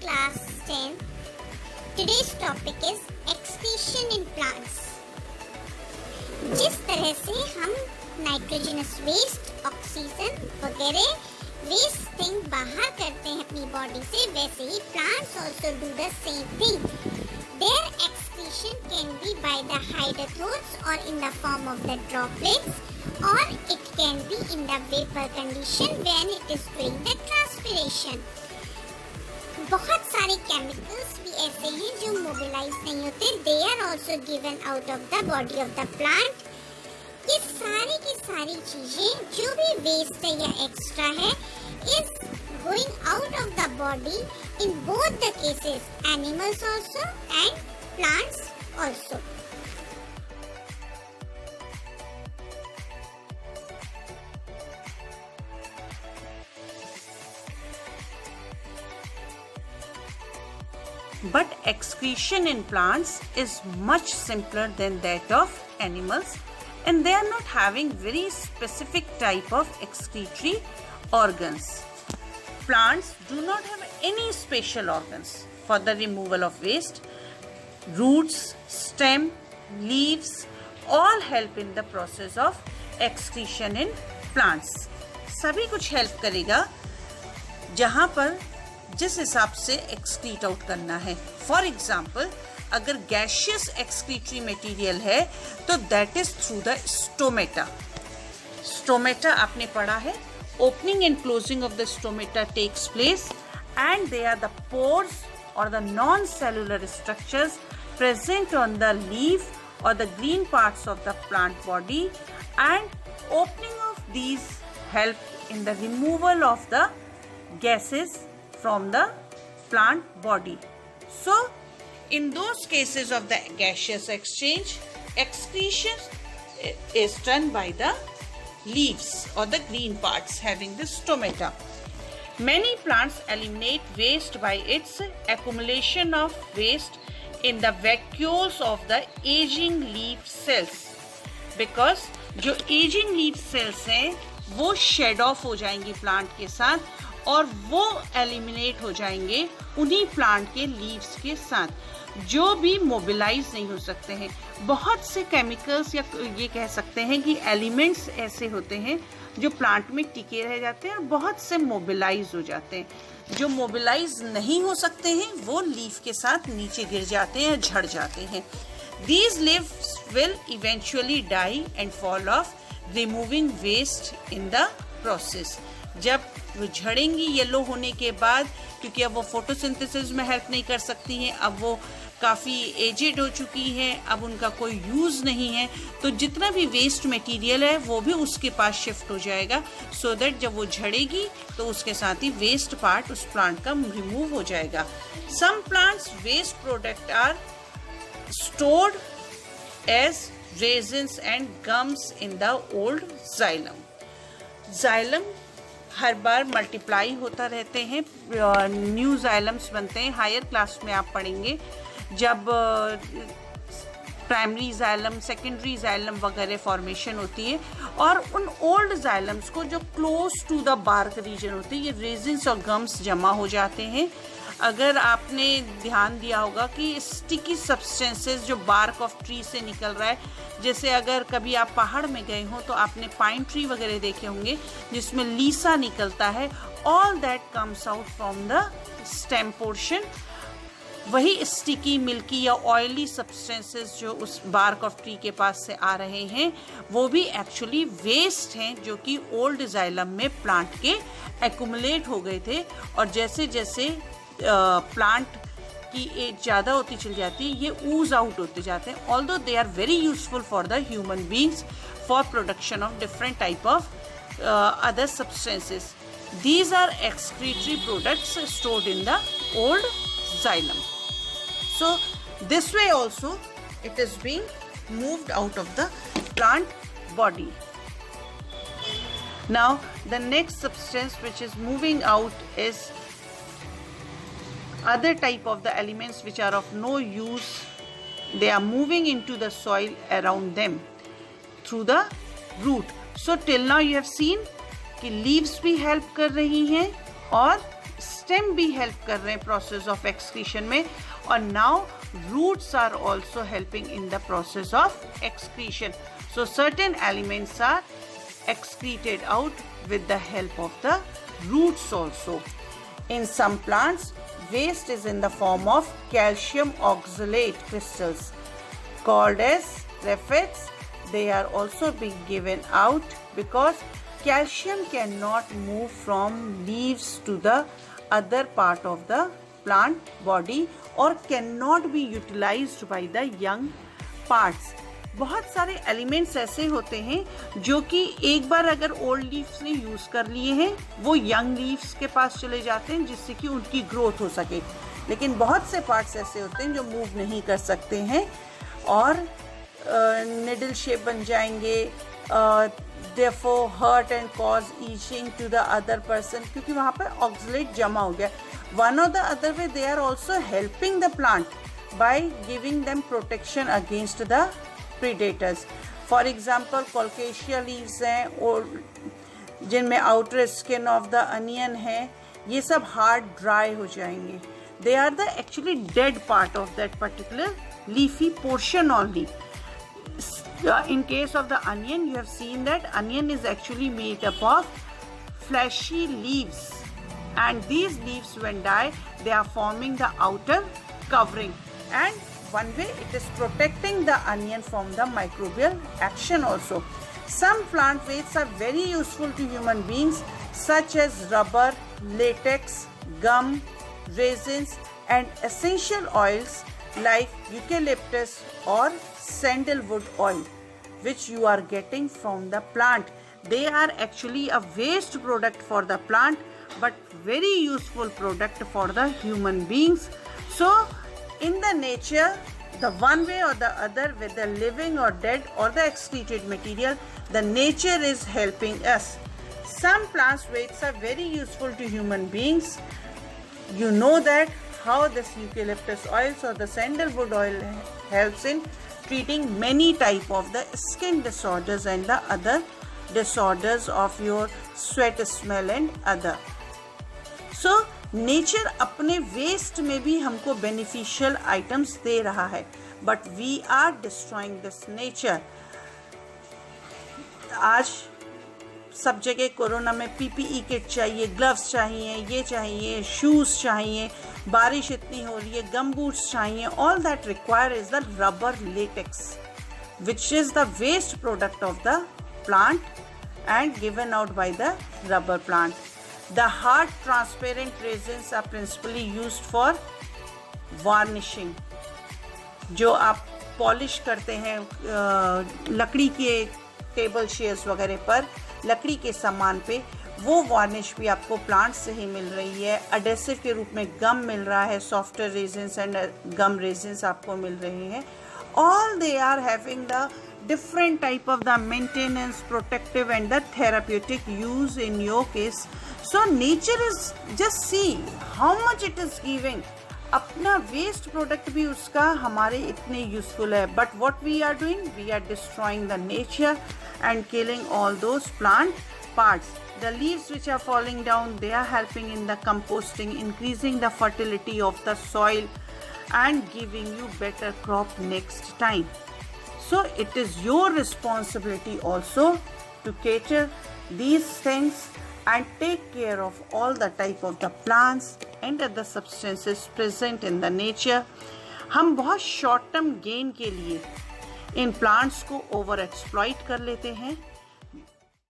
class 10. Today's topic is excretion in plants. जिस तरह से हम नाइट्रोजनस वेस्ट, ऑक्सीजन वगैरह वेस्ट थिंग बाहर करते हैं अपनी बॉडी से, वैसे ही plants also do the same thing. Their excretion can be by the hydrotrophs or in the form of the droplets, or it can be in the vapor condition when it is doing the transpiration. बहुत सारे chemicals भी ऐसे हैं जो mobilize नहीं होते, they are also given out of the body of the plant. ये सारी की सारी चीजें जो भी वेस्ट है या एक्स्ट्रा है is going out of the body in both the cases, animals also and plants also. But excretion in plants is much simpler than that of animals, and they are not having very specific type of excretory organs. Plants do not have any special organs for the removal of waste. Roots, stem, leaves all help in the process of excretion in plants. सभी कुछ help करेगा जहाँ पर जिस हिसाब से excrete out करना है. फॉर एग्जाम्पल, अगर गैशियस एक्सक्रीटरी मटेरियल है तो that is through the stomata. Stomata आपने पढ़ा है. Opening and closing of the stomata takes place and they are the pores और the non cellular structures present on the leaf और the green parts of the plant body, and opening of these help in the removal of the gases from the plant body. So in those cases of the gaseous exchange, excretion is done by the leaves or the green parts having the stomata. Many plants eliminate waste by its accumulation of waste in the vacuoles of the aging leaf cells, because जो aging leaf cells हैं वो shed off हो जाएंगी plant के साथ और वो eliminate हो जाएंगे उन्हीं प्लांट के लीव्स के साथ जो भी मोबिलाइज नहीं हो सकते हैं. बहुत से केमिकल्स या ये कह सकते हैं कि एलिमेंट्स ऐसे होते हैं जो प्लांट में टिके रह जाते हैं और बहुत से मोबिलाइज हो जाते हैं. जो मोबिलाइज नहीं हो सकते हैं वो लीफ के साथ नीचे गिर जाते हैं, झड़ जाते हैं. These leaves will eventually die and fall off, removing waste in the process. जब वो झड़ेंगी येलो होने के बाद, क्योंकि अब वो फोटोसिंथेसिस में हेल्प नहीं कर सकती हैं, अब वो काफ़ी एजेड हो चुकी हैं, अब उनका कोई यूज़ नहीं है, तो जितना भी वेस्ट मटेरियल है वो भी उसके पास शिफ्ट हो जाएगा, सो दैट जब वो झड़ेगी तो उसके साथ ही वेस्ट पार्ट उस प्लांट का रिमूव हो जाएगा. Some plants waste product are stored as resins and gums in the old xylem. Xylem her bar multiply होता रहते हैं, न्यू जाइलम्स बनते हैं. हायर क्लास में आप पढ़ेंगे जब प्राइमरी जाइलम, सेकेंडरी जाइलम वगैरह फॉर्मेशन होती है, और उन ओल्ड जाइलम्स को जो close to the bark region होती है, ये रेजिन्स और गम्स जमा हो जाते हैं. अगर आपने ध्यान दिया होगा कि स्टिकी सब्सटेंसेस जो बार्क ऑफ ट्री से निकल रहा है, जैसे अगर कभी आप पहाड़ में गए हो तो आपने पाइन ट्री वगैरह देखे होंगे जिसमें लीसा निकलता है, all that comes out from the stem portion. वही स्टिकी, मिल्की या ऑयली सब्सटेंसेस जो उस बार्क ऑफ ट्री के पास से आ रहे हैं वो भी एक्चुअली वेस्ट हैं जो कि ओल्ड जाइलम में प्लांट के एक्यूमुलेट हो गए थे, और जैसे जैसे प्लांट की एज ज़्यादा होती चली जाती है ये ऊज आउट होते जाते हैं. Although they are very useful for the human beings for production of different type of other substances. These are excretory products stored in the old xylem. So this way also it is being moved out of the plant body. Now the next substance which is moving out is other type of the elements which are of no use. They are moving into the soil around them through the root. So till now you have seen कि leaves भी help कर रही हैं और stem भी help कर रहे हैं प्रोसेस ऑफ एक्सक्रीशन में, और now roots are also helping in the process of excretion. So certain elements are excreted out with the help of the roots also. In some plants, waste is in the form of calcium oxalate crystals called as raphets. They are also being given out because calcium cannot move from leaves to the other part of the plant body or cannot be utilized by the young parts. बहुत सारे elements ऐसे होते हैं जो कि एक बार अगर old leaves ने यूज कर लिए हैं वो यंग लीव्स के पास चले जाते हैं जिससे कि उनकी ग्रोथ हो सके, लेकिन बहुत से पार्ट्स ऐसे होते हैं जो मूव नहीं कर सकते हैं और निडल शेप बन जाएंगे, therefore hurt and cause itching to the other person, क्योंकि वहाँ पर ऑक्सलेट जमा हो गया. One or the other way they are also helping the plant by giving them protection against the predators. For example, colocasia leaves हैं और जिनमें outer skin of the onion है, ये सब hard dry हो जाएंगे. They are the actually dead part of that particular leafy portion only. In case of the onion, you have seen that onion is actually made up of fleshy leaves, and these leaves when die, they are forming the outer covering, and one way it is protecting the onion from the microbial action also. Some plant wastes are very useful to human beings such as rubber, latex, gum, resins and essential oils like eucalyptus or sandalwood oil which you are getting from the plant. They are actually a waste product for the plant but very useful product for the human beings. So in the nature, the one way or the other, whether living or dead or the excreted material, the nature is helping us. Some plant wastes are very useful to human beings. You know that how this eucalyptus oils or the sandalwood oil helps in treating many type of the skin disorders and the other disorders of your sweat smell and other. So nature अपने waste में भी हमको beneficial items दे रहा है, but we are destroying this nature. आज सब जगह कोरोना में पीपीई किट चाहिए, ग्लव्स चाहिए, ये चाहिए, शूज चाहिए, बारिश इतनी हो रही है, गम बूट्स चाहिए. All that require is the rubber latex which is the waste product of the plant and given out by the rubber plant. The hard transparent resins are principally used for varnishing. जो आप polish करते हैं लकड़ी के table chairs वगैरह पर, लकड़ी के सामान पे, वो वार्निश भी आपको प्लांट से ही मिल रही है. एडेसिव के रूप में गम मिल रहा है, softer resins and gum resins आपको मिल रहे हैं. All they are having the different type of the maintenance, protective and the therapeutic use in your case. So nature is just see how much it is giving. अपना waste product भी उसका हमारे इतने useful है, but what we are doing, we are destroying the nature and killing all those plant parts. The leaves which are falling down, they are helping in the composting, increasing the fertility of the soil and giving you better crop next time. So it is your responsibility also to cater these things and take care of all the type of the plants and other substances present in the nature. हम बहुत short term gain के लिए इन plants को over exploit कर लेते हैं